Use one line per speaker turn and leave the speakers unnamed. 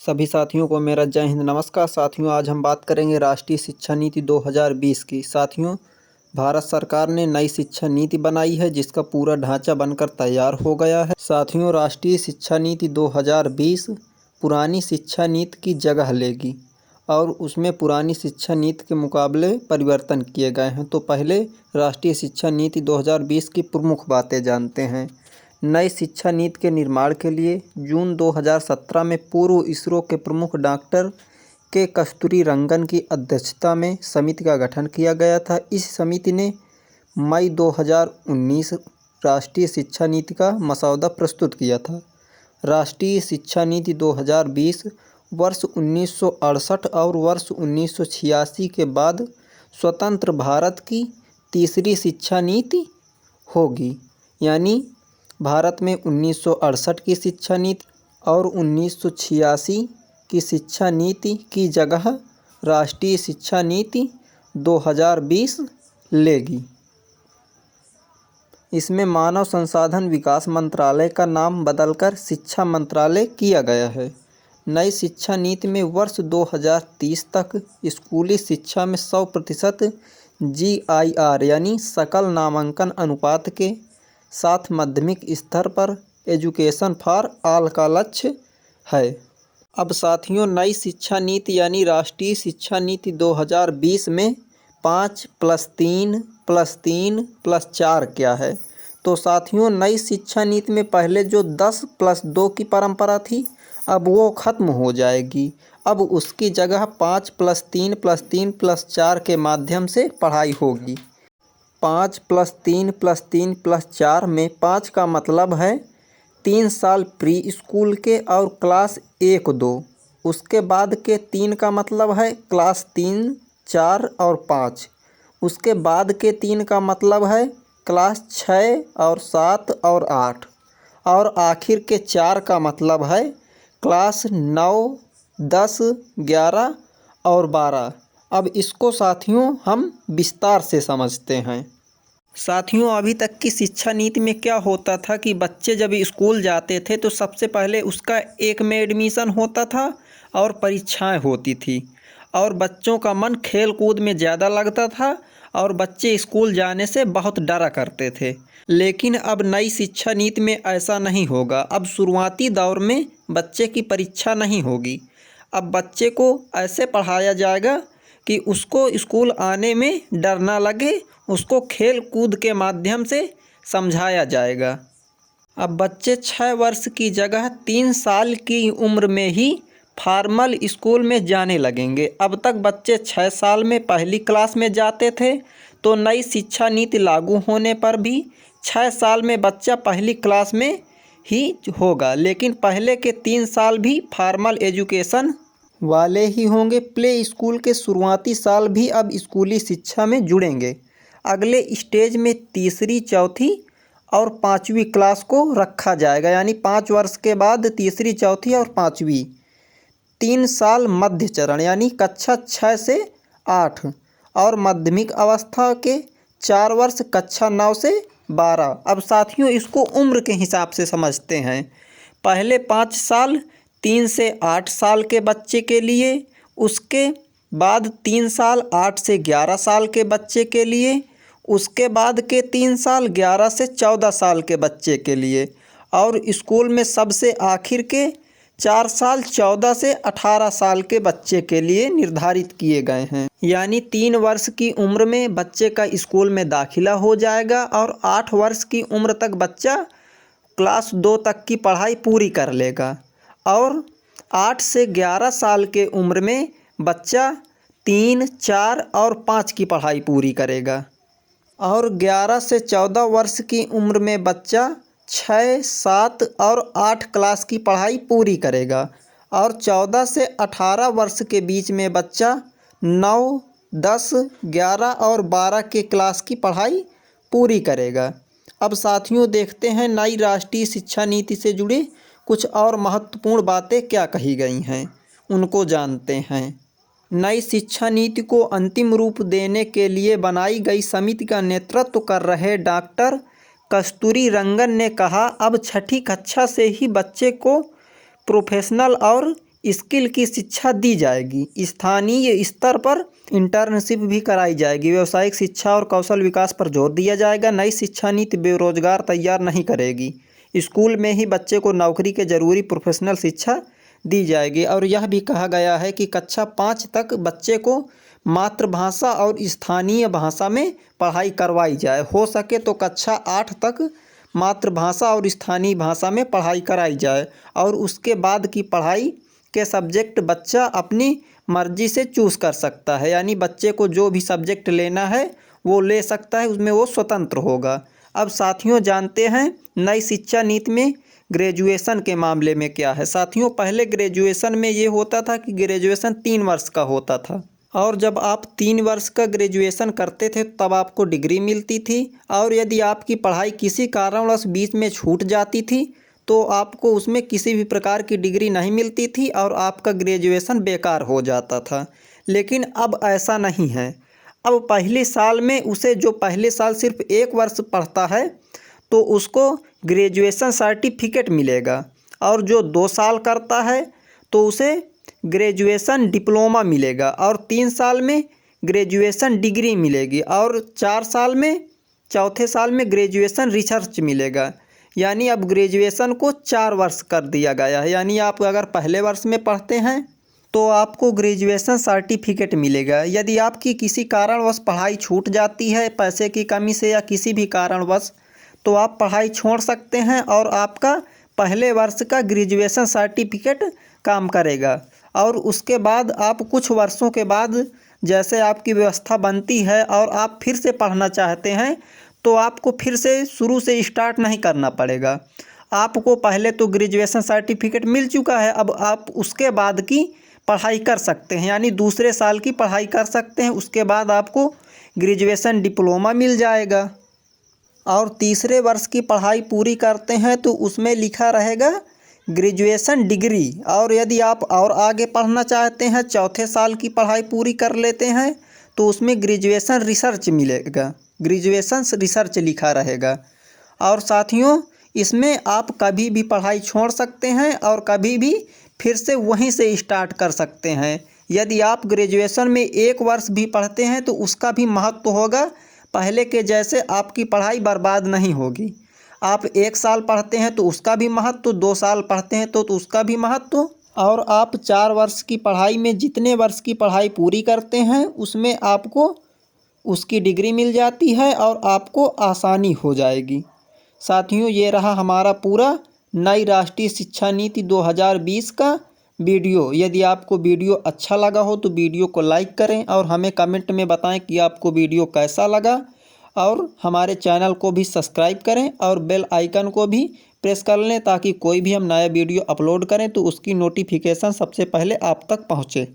सभी साथियों को मेरा जय हिंद नमस्कार। साथियों, आज हम बात करेंगे राष्ट्रीय शिक्षा नीति 2020 की। साथियों, भारत सरकार ने नई शिक्षा नीति बनाई है जिसका पूरा ढांचा बनकर तैयार हो गया है। साथियों, राष्ट्रीय शिक्षा नीति 2020 पुरानी शिक्षा नीति की जगह लेगी और उसमें पुरानी शिक्षा नीति के मुकाबले परिवर्तन किए गए हैं। तो पहले राष्ट्रीय शिक्षा नीति 2020 की प्रमुख बातें जानते हैं। नई शिक्षा नीति के निर्माण के लिए जून 2017 में पूर्व इसरो के प्रमुख डॉक्टर के कस्तूरीरंगन की अध्यक्षता में समिति का गठन किया गया था। इस समिति ने मई 2019 राष्ट्रीय शिक्षा नीति का मसौदा प्रस्तुत किया था। राष्ट्रीय शिक्षा नीति 2020 वर्ष 1968 और वर्ष 1986 के बाद स्वतंत्र भारत की तीसरी शिक्षा नीति होगी। यानी भारत में 1968 की शिक्षा नीति और 1986 की शिक्षा नीति की जगह राष्ट्रीय शिक्षा नीति 2020 लेगी। इसमें मानव संसाधन विकास मंत्रालय का नाम बदलकर शिक्षा मंत्रालय किया गया है। नई शिक्षा नीति में वर्ष 2030 तक स्कूली शिक्षा में 100% GIR यानी सकल नामांकन अनुपात के साथ माध्यमिक स्तर पर एजुकेशन फॉर ऑल का लक्ष्य है। अब साथियों, नई शिक्षा नीति यानी राष्ट्रीय शिक्षा नीति 2020 में 5+3+3+4 क्या है? तो साथियों, नई शिक्षा नीति में पहले जो 10+2 की परंपरा थी अब वो खत्म हो जाएगी। अब उसकी जगह 5+3+3+4 के माध्यम से पढ़ाई होगी। 5+3+3+4 में 5 का मतलब है 3 साल प्री स्कूल के और क्लास 1-2। उसके बाद के 3 का मतलब है क्लास 3, 4 और 5। उसके बाद के 3 का मतलब है क्लास 6 और 7 और 8। और आखिर के 4 का मतलब है क्लास 9, 10, 11 और 12। अब इसको साथियों हम विस्तार से समझते हैं। साथियों, अभी तक की शिक्षा नीति में क्या होता था कि बच्चे जब स्कूल जाते थे तो सबसे पहले उसका एक में एडमिशन होता था और परीक्षाएं होती थी और बच्चों का मन खेल कूद में ज़्यादा लगता था और बच्चे स्कूल जाने से बहुत डरा करते थे। लेकिन अब नई शिक्षा नीति में ऐसा नहीं होगा। अब शुरुआती दौर में बच्चे की परीक्षा नहीं होगी। अब बच्चे को ऐसे पढ़ाया जाएगा कि उसको स्कूल आने में डर ना लगे, उसको खेल कूद के माध्यम से समझाया जाएगा। अब बच्चे 6 वर्ष की जगह 3 साल की उम्र में ही फॉर्मल स्कूल में जाने लगेंगे। अब तक बच्चे 6 साल में पहली क्लास में जाते थे, तो नई शिक्षा नीति लागू होने पर भी 6 साल में बच्चा पहली क्लास में ही होगा। लेकिन पहले के 3 साल भी फॉर्मल एजुकेशन वाले ही होंगे। प्ले स्कूल के शुरुआती साल भी अब स्कूली शिक्षा में जुड़ेंगे। अगले स्टेज में तीसरी, चौथी और 5वीं क्लास को रखा जाएगा। यानी 5 वर्ष के बाद तीसरी, चौथी और 5वीं। 3 साल मध्य चरण यानी कक्षा 6 से 8 और माध्यमिक अवस्था के 4 वर्ष कक्षा 9 से 12। अब साथियों, इसको उम्र के हिसाब से समझते हैं। पहले 5 साल 3 से 8 साल के बच्चे के लिए, उसके बाद 3 साल 8 से 11 साल के बच्चे के लिए, उसके बाद के 3 साल 11 से 14 साल के बच्चे के लिए और स्कूल में सबसे आखिर के 4 साल 14 से 18 साल के बच्चे के लिए निर्धारित किए गए हैं। यानी 3 वर्ष की उम्र में बच्चे का स्कूल में दाखिला हो जाएगा और 8 वर्ष की उम्र तक बच्चा क्लास 2 तक की पढ़ाई पूरी कर लेगा और 8 से 11 साल के उम्र में बच्चा 3, 4 और 5 की पढ़ाई पूरी करेगा और 11 से 14 वर्ष की उम्र में बच्चा 6, 7 और 8 क्लास की पढ़ाई पूरी करेगा और 14 से 18 वर्ष के बीच में बच्चा 9, 10, 11 और 12 के क्लास की पढ़ाई पूरी करेगा। अब साथियों, देखते हैं नई राष्ट्रीय शिक्षा नीति से जुड़े कुछ और महत्वपूर्ण बातें क्या कही गई हैं, उनको जानते हैं। नई शिक्षा नीति को अंतिम रूप देने के लिए बनाई गई समिति का नेतृत्व कर रहे डॉक्टर कस्तूरीरंगन ने कहा, अब 6ठी कक्षा से ही बच्चे को प्रोफेशनल और स्किल की शिक्षा दी जाएगी। स्थानीय स्तर पर इंटर्नशिप भी कराई जाएगी। व्यावसायिक शिक्षा और कौशल विकास पर जोर दिया जाएगा। नई शिक्षा नीति बेरोजगार तैयार नहीं करेगी। स्कूल में ही बच्चे को नौकरी के जरूरी प्रोफेशनल शिक्षा दी जाएगी। और यह भी कहा गया है कि कक्षा 5 तक बच्चे को मातृभाषा और स्थानीय भाषा में पढ़ाई करवाई जाए। हो सके तो कक्षा 8 तक मातृभाषा और स्थानीय भाषा में पढ़ाई कराई जाए और उसके बाद की पढ़ाई के सब्जेक्ट बच्चा अपनी मर्जी से चूज़ कर सकता है। यानी बच्चे को जो भी सब्जेक्ट लेना है वो ले सकता है, उसमें वो स्वतंत्र होगा। अब साथियों जानते हैं नई शिक्षा नीति में ग्रेजुएशन के मामले में क्या है। साथियों पहले ग्रेजुएशन में ये होता था कि ग्रेजुएशन 3 वर्ष का होता था और जब आप 3 वर्ष का ग्रेजुएशन करते थे तब आपको डिग्री मिलती थी। और यदि आपकी पढ़ाई किसी कारणवश बीच में छूट जाती थी तो आपको उसमें किसी भी प्रकार की डिग्री नहीं मिलती थी और आपका ग्रेजुएशन बेकार हो जाता था। लेकिन अब ऐसा नहीं है। अब पहले साल में उसे जो पहले साल सिर्फ 1 वर्ष पढ़ता है तो उसको ग्रेजुएशन सर्टिफिकेट मिलेगा और जो 2 साल करता है तो उसे ग्रेजुएशन डिप्लोमा मिलेगा और 3 साल में ग्रेजुएशन डिग्री मिलेगी और 4 साल में चौथे साल में ग्रेजुएशन रिसर्च मिलेगा। यानी अब ग्रेजुएशन को 4 वर्ष कर दिया गया है। यानी आप अगर पहले वर्ष में पढ़ते हैं तो आपको ग्रेजुएशन सर्टिफिकेट मिलेगा। यदि आपकी किसी कारणवश पढ़ाई छूट जाती है पैसे की कमी से या किसी भी कारणवश तो आप पढ़ाई छोड़ सकते हैं और आपका पहले वर्ष का ग्रेजुएशन सर्टिफिकेट काम करेगा। और उसके बाद आप कुछ वर्षों के बाद जैसे आपकी व्यवस्था बनती है और आप फिर से पढ़ना चाहते हैं तो आपको फिर से शुरू से स्टार्ट नहीं करना पड़ेगा। आपको पहले तो ग्रेजुएशन सर्टिफिकेट मिल चुका है, अब आप उसके बाद की पढ़ाई कर सकते हैं यानी दूसरे साल की पढ़ाई कर सकते हैं। उसके बाद आपको ग्रेजुएशन डिप्लोमा मिल जाएगा और तीसरे वर्ष की पढ़ाई पूरी करते हैं तो उसमें लिखा रहेगा ग्रेजुएशन डिग्री। और यदि आप और आगे पढ़ना चाहते हैं चौथे साल की पढ़ाई पूरी कर लेते हैं तो उसमें ग्रेजुएशन रिसर्च मिलेगा, ग्रेजुएशन रिसर्च लिखा रहेगा। और साथियों इसमें आप कभी भी पढ़ाई छोड़ सकते हैं और कभी भी फिर से वहीं से स्टार्ट कर सकते हैं। यदि आप ग्रेजुएशन में 1 वर्ष भी पढ़ते हैं तो उसका भी महत्व होगा, पहले के जैसे आपकी पढ़ाई बर्बाद नहीं होगी। आप 1 साल पढ़ते हैं तो उसका भी महत्व, 2 साल पढ़ते हैं तो उसका भी महत्व और आप 4 वर्ष की पढ़ाई में जितने वर्ष की पढ़ाई पूरी करते हैं उसमें आपको उसकी डिग्री मिल जाती है और आपको आसानी हो जाएगी। साथियों ये रहा हमारा पूरा नई राष्ट्रीय शिक्षा नीति 2020 का वीडियो। यदि आपको वीडियो अच्छा लगा हो तो वीडियो को लाइक करें और हमें कमेंट में बताएं कि आपको वीडियो कैसा लगा और हमारे चैनल को भी सब्सक्राइब करें और बेल आइकन को भी प्रेस कर लें ताकि कोई भी हम नया वीडियो अपलोड करें तो उसकी नोटिफिकेशन सबसे पहले आप तक पहुँचे।